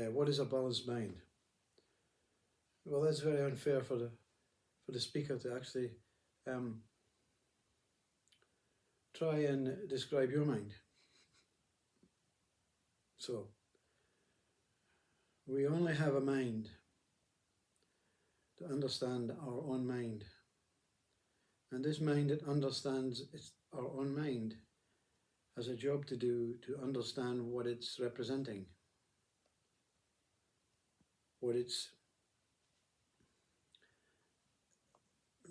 what is a balanced mind? Well, that's very unfair for the speaker to actually try and describe your mind. So, we only have a mind to understand our own mind. And this mind that understands our own mind has a job to do to understand what it's representing, what it's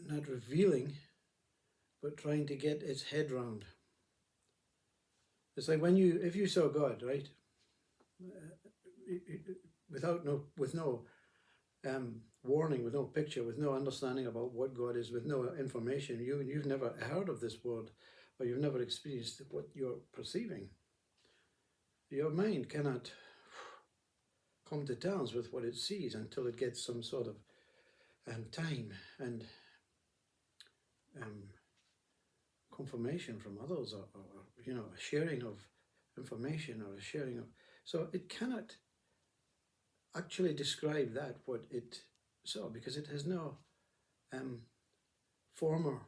not revealing, but trying to get its head round. It's like if you saw God, right, with no warning, with no picture, with no understanding about what God is, with no information, you've never heard of this word, or you've never experienced what you're perceiving. Your mind cannot come to terms with what it sees until it gets some sort of time and confirmation from others, or a sharing of information, or a sharing of, so it cannot actually describe that what it saw, because it has no former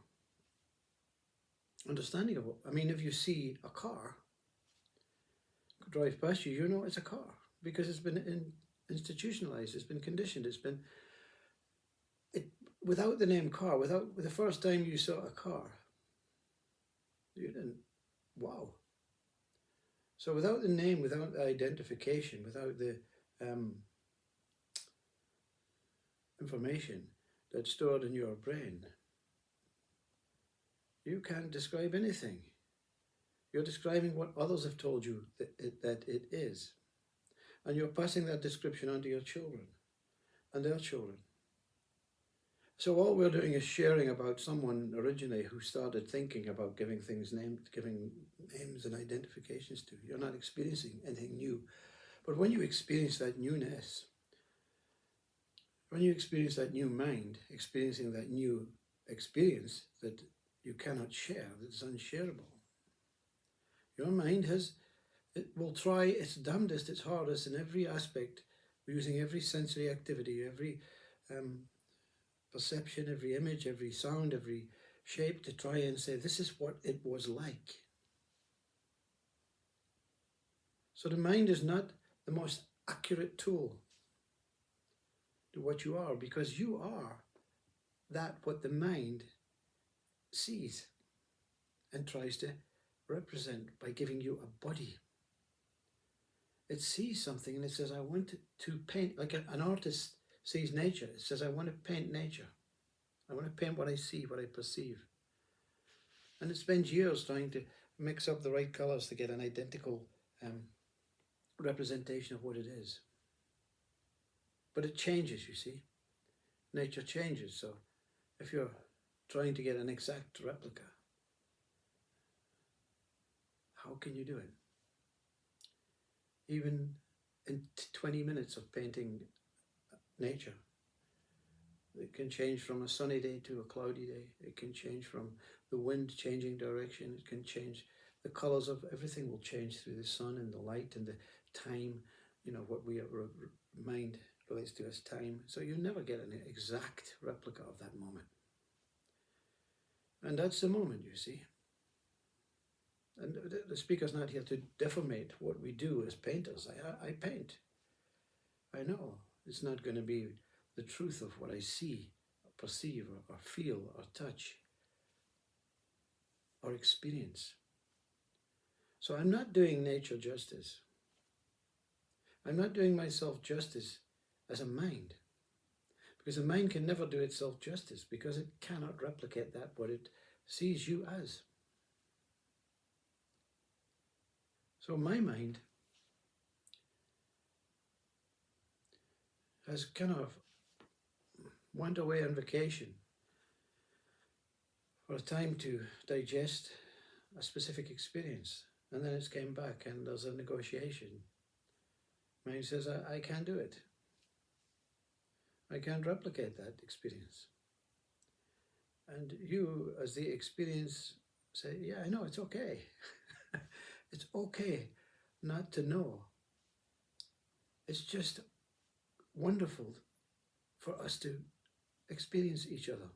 understanding of it. I mean, if you see a car drive past you, you know it's a car, because it's been institutionalized, it's been conditioned, without the name car, with the first time you saw a car, you didn't, wow. So without the name, without the identification, without the information that's stored in your brain, you can't describe anything. You're describing what others have told you that it is. And you're passing that description on to your children and their children. So all we're doing is sharing about someone originally who started thinking about giving things names, giving names and identifications to. You're not experiencing anything new. But when you experience that newness, when you experience that new mind, experiencing that new experience that you cannot share, that's unshareable, your mind it will try its damnedest, its hardest in every aspect, using every sensory activity, every perception, every image, every sound, every shape, to try and say, this is what it was like. So the mind is not the most accurate tool to what you are, because you are that what the mind sees and tries to represent by giving you a body. It sees something and it says, I want to paint, like an artist sees nature. It says, I want to paint nature. I want to paint what I see, what I perceive. And it spends years trying to mix up the right colors to get an identical representation of what it is. But it changes, you see. Nature changes. So if you're trying to get an exact replica, how can you do it? Even in 20 minutes of painting nature, it can change from a sunny day to a cloudy day. It can change from the wind changing direction. It can change, the colors of everything will change through the sun and the light and the time, what we mind relates to as time. So you never get an exact replica of that moment. And that's the moment, you see. And the speaker's not here to defamate what we do as painters. I paint. I know it's not going to be the truth of what I see, or perceive, or feel, or touch, or experience. So I'm not doing nature justice. I'm not doing myself justice as a mind. Because a mind can never do itself justice, because it cannot replicate that what it sees you as. So my mind has kind of went away on vacation for a time to digest a specific experience, and then it's came back and there's a negotiation. Mind says, I can't do it. I can't replicate that experience. And you, as the experience, say, yeah, I know, it's okay. It's okay not to know It's just wonderful for us to experience each other.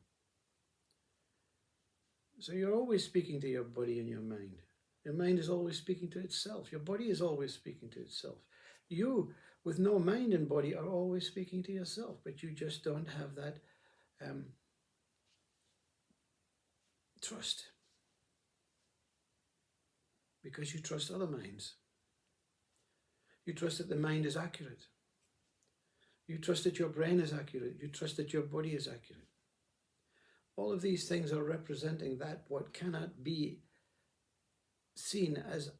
So you're always speaking to your body and your mind. Your mind is always speaking to itself. Your body is always speaking to itself. You, with no mind and body, are always speaking to yourself, but you just don't have that trust, because you trust other minds. You trust that the mind is accurate. You trust that your brain is accurate. You trust that your body is accurate. All of these things are representing that what cannot be seen as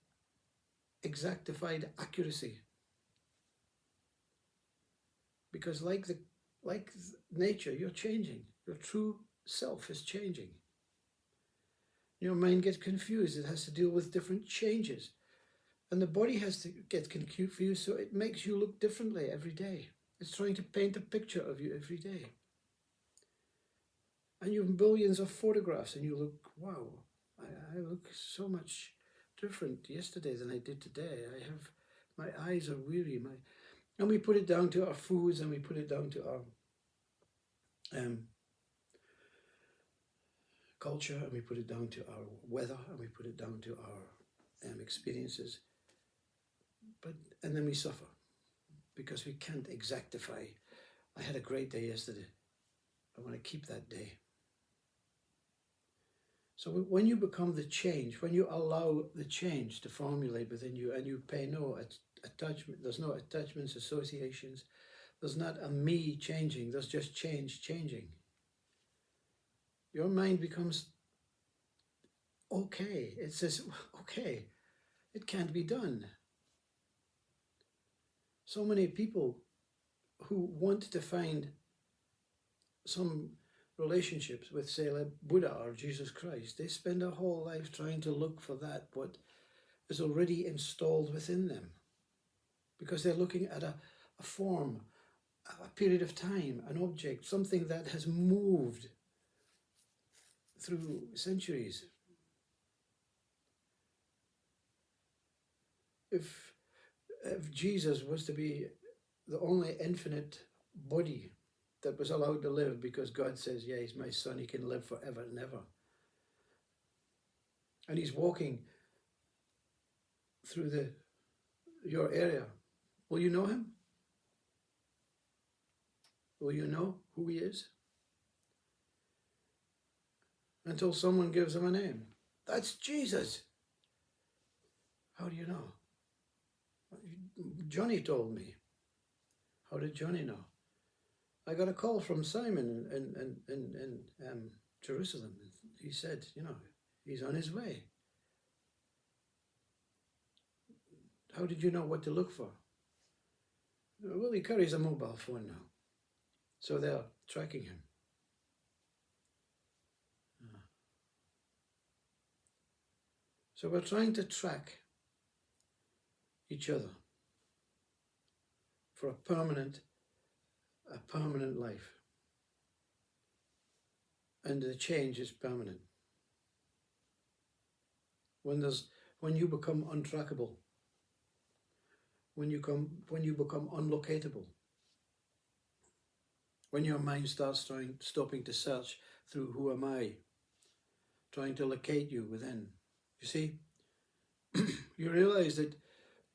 exactified accuracy. Because like nature, you're changing. Your true self is changing. Your mind gets confused. It has to deal with different changes. And the body has to get confused, so it makes you look differently every day. It's trying to paint a picture of you every day. And you have billions of photographs and you look, wow, I look so much different yesterday than I did today. My eyes are weary. And we put it down to our foods, and we put it down to our culture, and we put it down to our weather, and we put it down to our experiences. And then we suffer because we can't exactify. I had a great day yesterday. I want to keep that day. So when you become the change, when you allow the change to formulate within you, and you pay no attachment, there's no attachments, associations, there's not a me changing, there's just change changing. Your mind becomes okay. It says, okay, it can't be done. So many people who want to find some relationships with, say, like Buddha or Jesus Christ, they spend their whole life trying to look for that what is already installed within them, because they're looking at a form, a period of time, an object, something that has moved through centuries. If Jesus was to be the only infinite body that was allowed to live, because God says, yeah, he's my son, he can live forever and ever. And he's walking through your area. Will you know him? Will you know who he is? Until someone gives him a name. That's Jesus. How do you know? Johnny told me. How did Johnny know? I got a call from Simon in Jerusalem. He said, he's on his way. How did you know what to look for? Well, he carries a mobile phone now. So they're tracking him. So we're trying to track each other for a permanent life. And the change is permanent. When you become untrackable, when you become unlocatable, when your mind starts stopping to search through who am I, trying to locate you within, you see, you realize that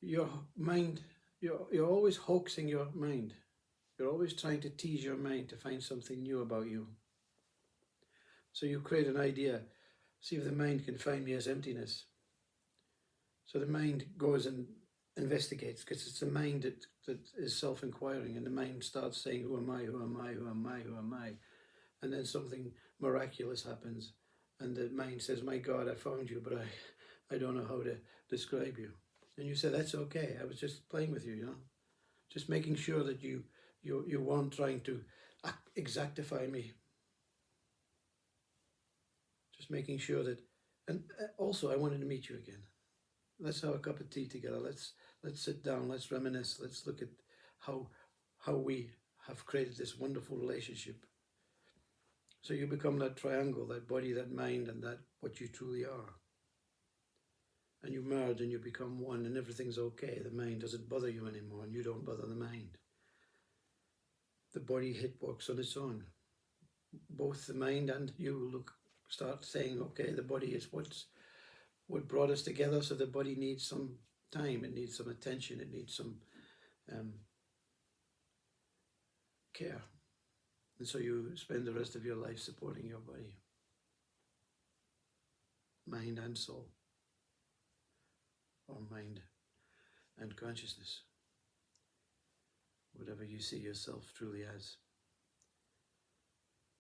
your mind, you're always hoaxing your mind. You're always trying to tease your mind to find something new about you. So you create an idea, see if the mind can find me as emptiness. So the mind goes and investigates, because it's the mind that is self-inquiring, and the mind starts saying, who am I, who am I, who am I, who am I? And then something miraculous happens, and the mind says, my God, I found you, but I don't know how to describe you. And you say, that's okay, I was just playing with you, just making sure that you weren't trying to exactify me. Just making sure that, and also I wanted to meet you again. Let's have a cup of tea together. Let's sit down. Let's reminisce. Let's look at how we have created this wonderful relationship. So you become that triangle, that body, that mind, and that what you truly are. and you merge and you become one and everything's okay. The mind doesn't bother you anymore and you don't bother the mind. The body works on its own. Both the mind and you start saying, okay, the body is what brought us together, so the body needs some time, it needs some attention, it needs some care. And so you spend the rest of your life supporting your body, mind and soul, or mind and consciousness, whatever you see yourself truly as.